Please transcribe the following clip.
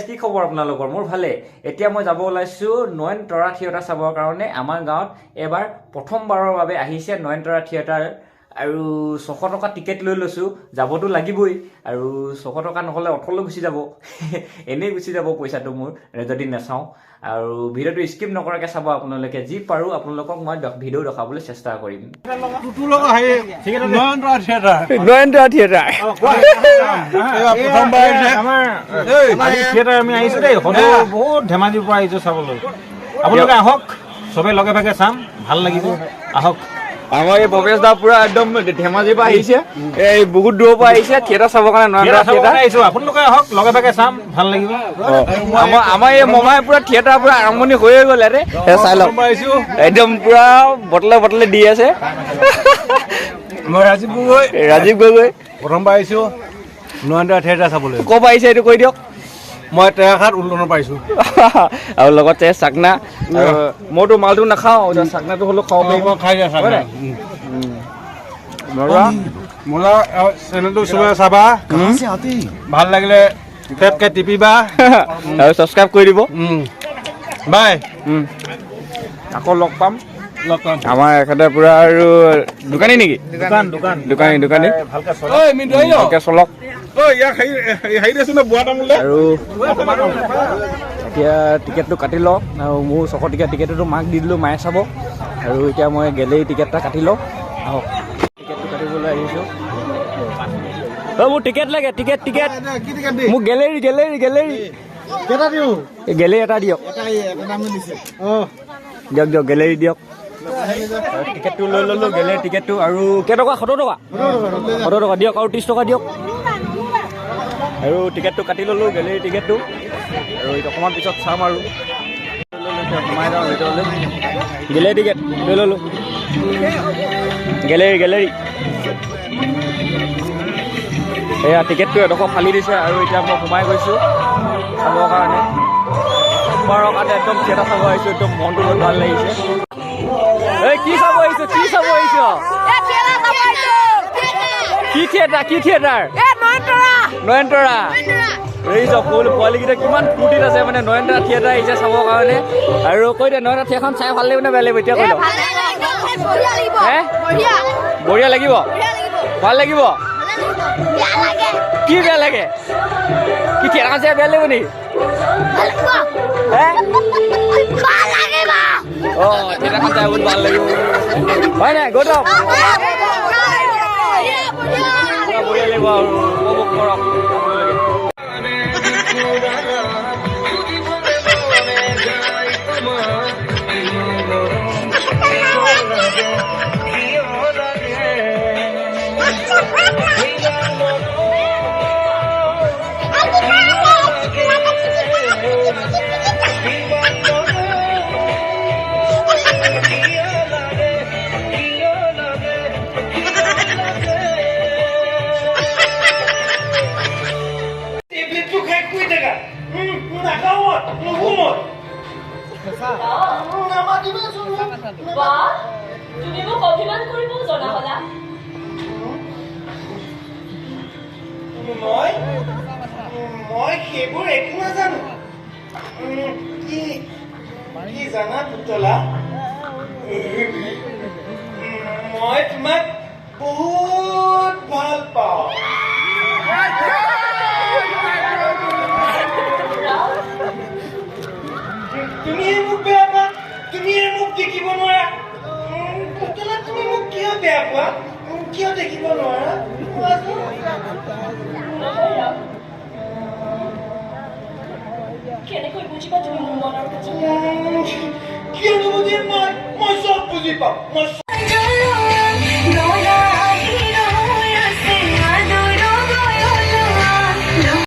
কি খবৰ আপোনালোকৰ? মোৰ ভালে। এতিয়া মই যাব ওলাইছো নয়নতৰা থিয়েটাৰ চাবৰ কাৰণে। আমাৰ গাঁৱত এবাৰ প্ৰথমবাৰৰ বাবে আহিছে নয়নতৰা থিয়েটাৰ আৰু 600 টকা টিকেট লৈ লৈছো। যাবতো লাগিবই আৰু 600 টকা নহ'লে অথলৈ গুচি যাব। এনেই গুচি যাব পইচাটো মোৰ যদি নাচাওঁ। আৰু ভিডিঅ'টো স্কিপ নকৰাকৈ চাব আপোনালোকে। যি পাৰোঁ আপোনালোকক মই ভিডিঅ' দেখাবলৈ চেষ্টা কৰিম। নয়নতৰা থিয়েটাৰ আমি আহিছো দেই, বহুত ধেমাজিৰ পৰা আহিছো চাবলৈ। আপোনালোকে আহক, চবে লগে ভাগে চাম, ভাল লাগিব। আহক। আমাৰ এই ভৱেশ দা পুৰা একদম ধেমাজিৰ পৰা আহিছে, এই বহুত দূৰৰ পৰা আহিছে থিয়েটাৰ চাবৰ কাৰণে। নয়নতৰা থিয়েটাৰ আহিছো, আপোনালোকে আহক, লগে ভাগে চাম, ভাল লাগিব। আমাৰ এই মমাই পুৰা থিয়েটাৰ পুৰা আৰম্ভণি হৈয়ে গ'ল ইয়াতে। চাই লওক, একদম পুৰা বটলে বটলে দি আছে। মই ৰাজীৱ গগৈ প্ৰথমবাৰ আহিছো নয়নতৰা থিয়েটাৰ চাবলৈ। ক'ৰ পৰা আহিছে এইটো কৈ দিয়ক। মই টেঙাখাত উলটনৰ পাইছো আৰু লগতে চাকনা। মইতো মালটো নাখাওঁ, চাকনাটো হ'লেও খাব পাৰিব। চেনেলটো চবে চাবা, ভাল লাগিলে ফেপকে টিপিবা আৰু ছাবস্ক্ৰাইব কৰি দিব। বাই। আকৌ লগ পাম। আমাৰ এখেতে পুৰা আৰু দোকানী নেকি? দোকানী ভালকে চলক। আৰু এতিয়া টিকেটটো কাটি লওঁ আৰু মোৰ 600 টকীয়া টিকেটটো মাক দি দিলোঁ, মায়ে চাব। আৰু এতিয়া মই গেলেৰী টিকেট এটা কাটি লওঁ। আহক, টিকেটটো কাটিবলৈ আহিছোঁ। মোৰ টিকেট লাগে, টিকেট মোক গেলেৰী এটা দিয়ক। দিয়ক গেলেৰী দিয়ক। টিকেটটো লৈ ল'লোঁ, গেলেৰী টিকেটটো। আৰু কেইটকা? 70 টকা দিয়ক, আৰু 30 টকা দিয়ক। আৰু টিকেটটো কাটি ল'লোঁ, গেলেৰী টিকেটটো। আৰু অকণমান পিছত চাম আৰু সোমাই যাওঁ ভিতৰলৈ। গেলেৰী টিকেট লৈ ল'লোঁ, গেলেৰী। এয়া টিকেটটো এডোখৰ ফালি দিছে আৰু এতিয়া মই সোমাই গৈছোঁ চাবৰ কাৰণে। প্ৰথমবাৰৰ কাৰণে একদম থিয়েটাৰ চাব আহিছোঁ, একদম মনটো বহুত ভাল লাগিছে। এই কি চাব আহিছ? কি থিয়েটাৰ? নয়নতৰা। এই পোৱালীকেইটা কিমান ফূৰ্তিত আছে, মানে নয়নতৰা থিয়েটাৰ আহিছে চাবৰ কাৰণে। আৰু কৈ দে, নয়নতৰা থিয়েটাৰখন চাই ভাল লাগিব নে বেয়া লাগিব এতিয়া কৈ লওক। বঢ়িয়া লাগিব, ভাল লাগিব। কি বেয়া লাগে? কি থিয়েটাৰখন চাই বেয়া লাগিব নেকি? থিয়েটাৰখন চাই বহুত ভাল লাগিব, হয় নাই? গৌতম বঢ়িয়া লাগিব আৰু উপভোগ কৰক। তুমি মোক অভিমান কৰিব জনা হলা। মই সেইবোৰ একো নাজানো। কি জানা পুতলা, মই তোমাক বহুত ভাল পাওঁ। তুমিয়ে মোক বেয়া পোৱা, তুমিয়ে মোক দেখিব নোৱাৰা। পুতলা, তুমি মোক কিয় বেয়া পোৱা? কিয় দেখিব নোৱাৰা? কেনেকৈ বুজিবা তুমি মোৰ মনৰ কথা? কিয় নুবুজিম? মই চব বুজি পাওঁ।